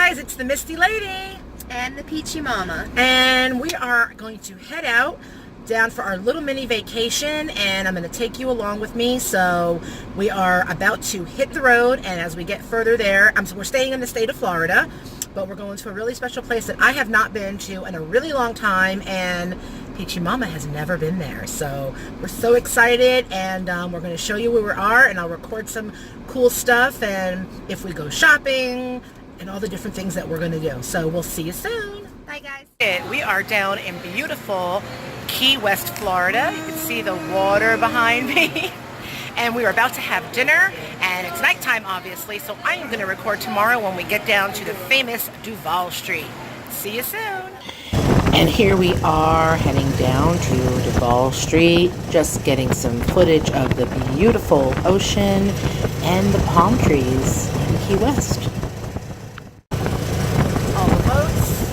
guys, it's the Misty Lady and the Peachy Mama, and we are going to head out down for our little mini vacation, and I'm going to take you along with me. So we are about to hit the road, and as we get further there, we're staying in the state of Florida, but we're going to a really special place that I have not been to in a really long time, and Peachy Mama has never been there. So we're so excited, and we're going to show you where we are, and I'll record some cool stuff, and if we go shopping, and all the different things that we're going to do. So we'll see you soon. Bye guys. We are down in beautiful Key West, Florida. You can see the water behind me. And we are about to have dinner, and it's nighttime obviously, so I am going to record tomorrow when we get down to the famous Duval Street. See you soon. And here we are heading down to Duval Street, just getting some footage of the beautiful ocean and the palm trees in Key West. All the boats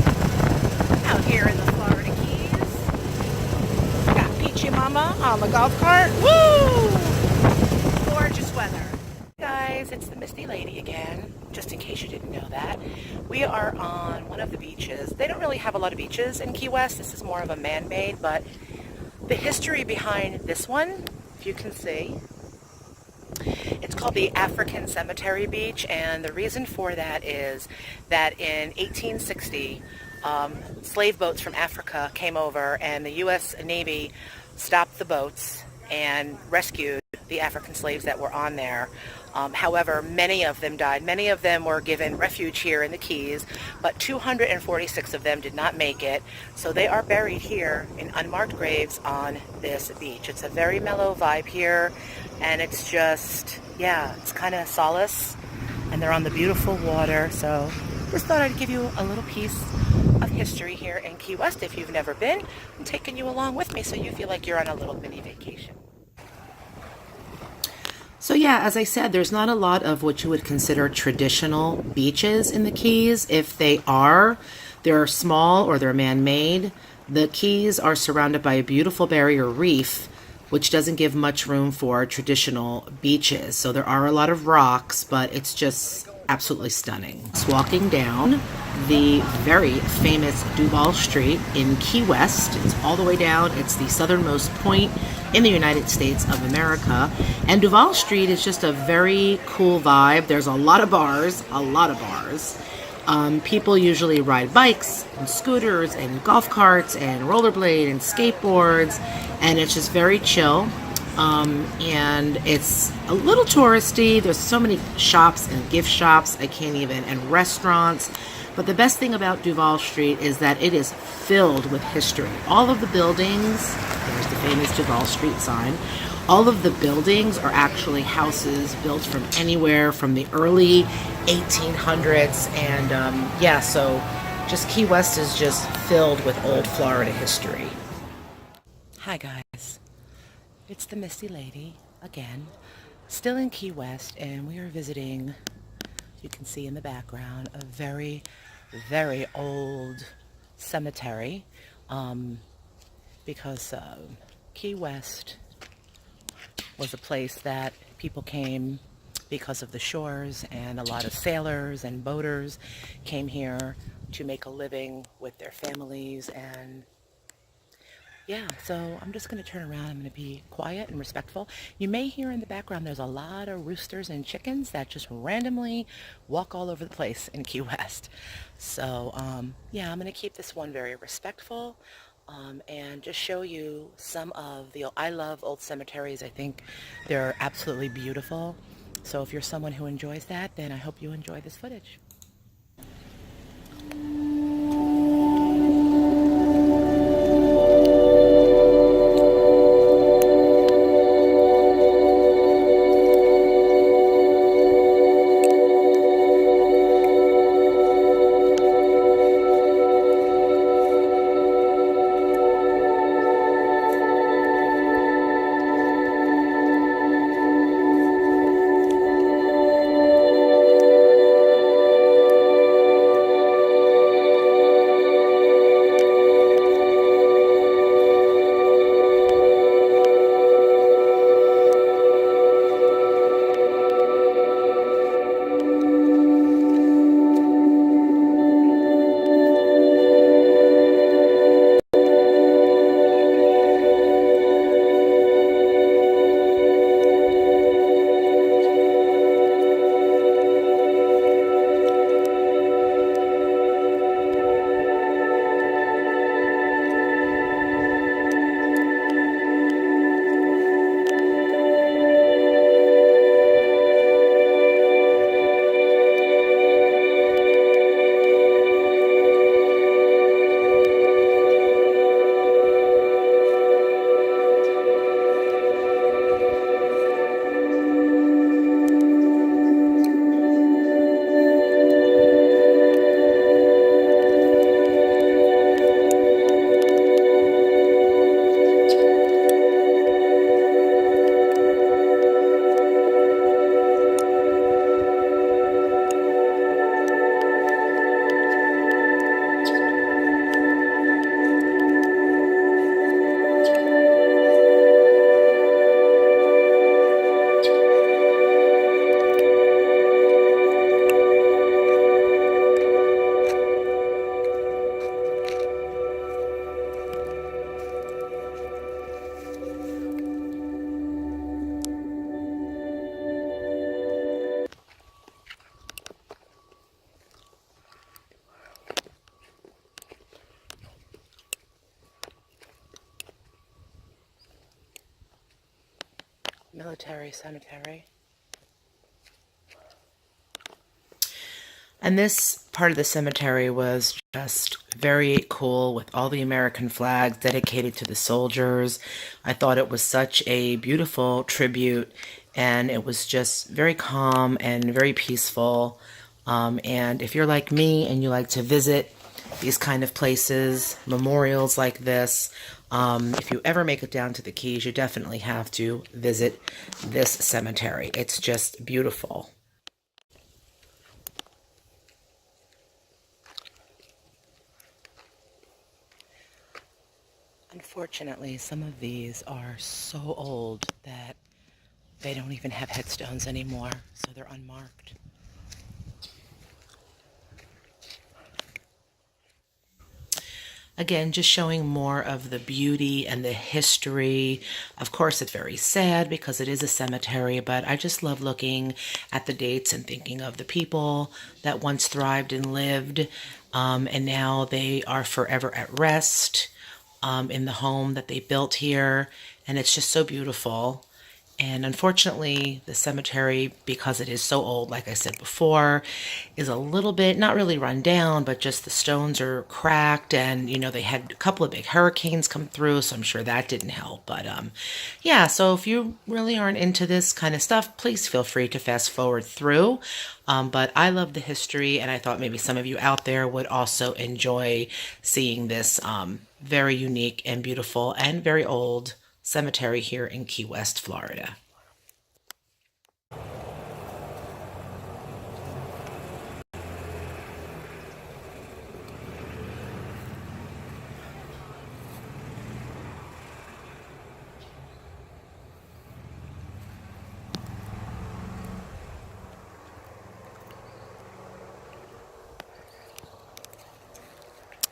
out here in the Florida Keys. We got Peachy Mama on the golf cart. Woo! Gorgeous weather. Guys, it's the Misty Lady again, just in case you didn't know that. We are on one of the beaches. They don't really have a lot of beaches in Key West. This is more of a man-made, but the history behind this one, if you can see, it's called the African Cemetery Beach, and the reason for that is that in 1860, slave boats from Africa came over, and the U.S. Navy stopped the boats and rescued the African slaves that were on there. However, many of them died. Many of them were given refuge here in the Keys, but 246 of them did not make it. So they are buried here in unmarked graves on this beach. It's a very mellow vibe here, and it's just, yeah, it's kind of solace. And they're on the beautiful water. So just thought I'd give you a little piece of history here in Key West. If you've never been, I'm taking you along with me so you feel like you're on a little mini vacation. So yeah, as I said, there's not a lot of what you would consider traditional beaches in the Keys. If they are, they're small or they're man-made. The Keys are surrounded by a beautiful barrier reef, which doesn't give much room for traditional beaches. So there are a lot of rocks, but it's just absolutely stunning. It's walking down the very famous Duval Street in Key West. It's all the way down. It's the southernmost point in the United States of America. And Duval Street is just a very cool vibe. There's a lot of bars, people usually ride bikes and scooters and golf carts and rollerblade and skateboards, and it's just very chill. And it's a little touristy. There's so many shops and gift shops, and restaurants. But the best thing about Duval Street is that it is filled with history. All of the buildings, there's the famous Duval Street sign, all of the buildings are actually houses built from anywhere from the early 1800s. And so just Key West is just filled with old Florida history. Hi guys, it's the Misty Lady again, still in Key West, and we are visiting, you can see in the background, a very, very old cemetery, because Key West was a place that people came because of the shores, and a lot of sailors and boaters came here to make a living with their families. And yeah, so I'm just going to turn around. I'm going to be quiet and respectful. You may hear in the background there's a lot of roosters and chickens that just randomly walk all over the place in Key West. So yeah, I'm going to keep this one very respectful, and just show you some of the, I love old cemeteries. I think they're absolutely beautiful. So if you're someone who enjoys that, then I hope you enjoy this footage. military cemetery. And this part of the cemetery was just very cool with all the American flags dedicated to the soldiers. I thought it was such a beautiful tribute, and it was just very calm and very peaceful. And if you're like me and you like to visit these kind of places, memorials like this, if you ever make it down to the Keys, you definitely have to visit this cemetery. It's just beautiful. Unfortunately, some of these are so old that they don't even have headstones anymore, so they're unmarked. Again, just showing more of the beauty and the history. Of course, it's very sad because it is a cemetery, but I just love looking at the dates and thinking of the people that once thrived and lived, and now they are forever at rest in the home that they built here, and it's just so beautiful. And unfortunately, the cemetery, because it is so old, like I said before, is a little bit, not really run down, but just the stones are cracked. And, you know, they had a couple of big hurricanes come through, so I'm sure that didn't help. But, yeah, so if you really aren't into this kind of stuff, please feel free to fast forward through. But I love the history, and I thought maybe some of you out there would also enjoy seeing this very unique and beautiful and very old cemetery here in Key West, Florida.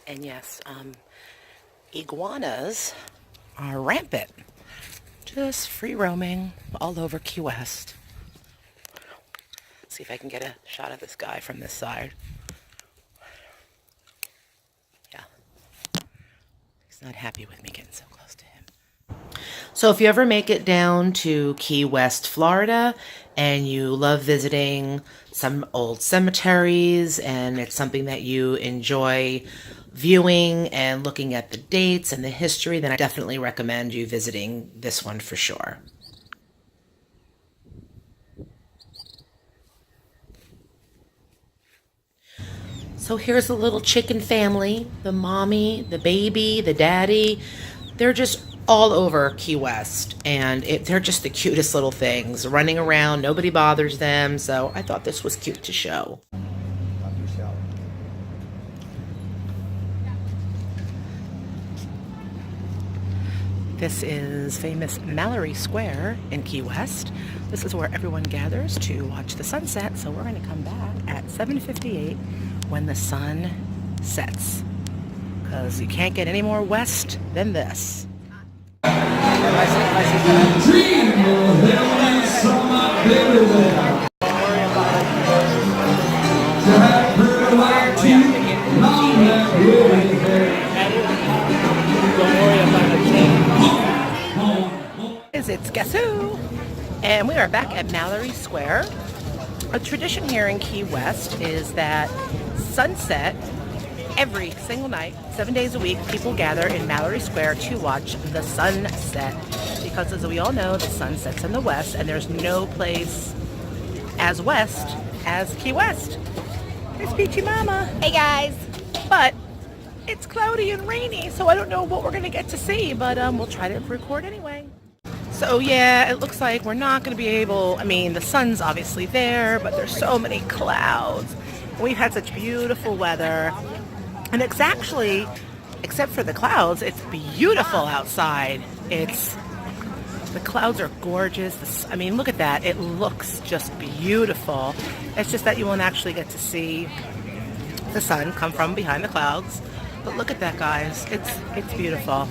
And yes, iguanas are rampant. Just free roaming all over Key West. Let's see if I can get a shot of this guy from this side. Yeah. He's not happy with me getting so close to him. So if you ever make it down to Key West, Florida, and you love visiting some old cemeteries, and it's something that you enjoy viewing and looking at the dates and the history, then I definitely recommend you visiting this one for sure. So here's the little chicken family, the mommy, the baby, the daddy. They're just all over Key West, and they're just the cutest little things running around. Nobody bothers them, so I thought this was cute to show. This is famous Mallory Square in Key West. This is where everyone gathers to watch the sunset, so we're going to come back at 7:58 when the sun sets, because you can't get any more west than this. It's Guess Who? And we are back at Mallory Square. A tradition here in Key West is that sunset, every single night, 7 days a week, people gather in Mallory Square to watch the sunset. Because as we all know, the sun sets in the west, and there's no place as west as Key West. There's Peachy Mama. Hey guys. But it's cloudy and rainy, so I don't know what we're going to get to see, but we'll try to record anyway. So yeah, it looks like we're not going to be able, I mean, the sun's obviously there, but there's so many clouds. We've had such beautiful weather, and it's actually, except for the clouds, it's beautiful outside. The clouds are gorgeous. I mean, look at that. It looks just beautiful. It's just that you won't actually get to see the sun come from behind the clouds. But look at that, guys. It's beautiful.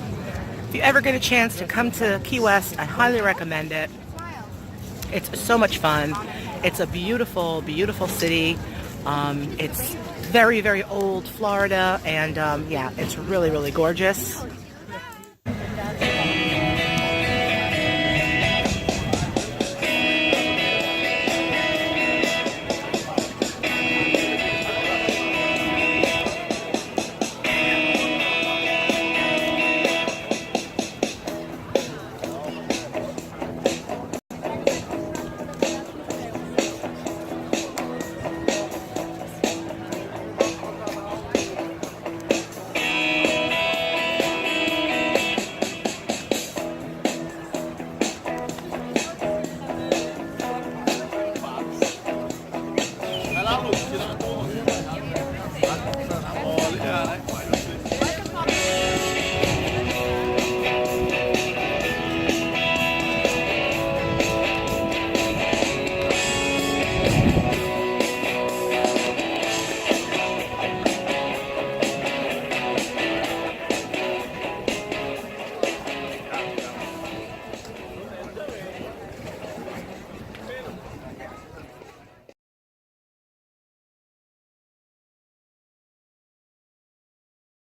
If you ever get a chance to come to Key West, I highly recommend it. It's so much fun. It's a beautiful, beautiful city. It's very, very old Florida, and yeah, it's really, really gorgeous.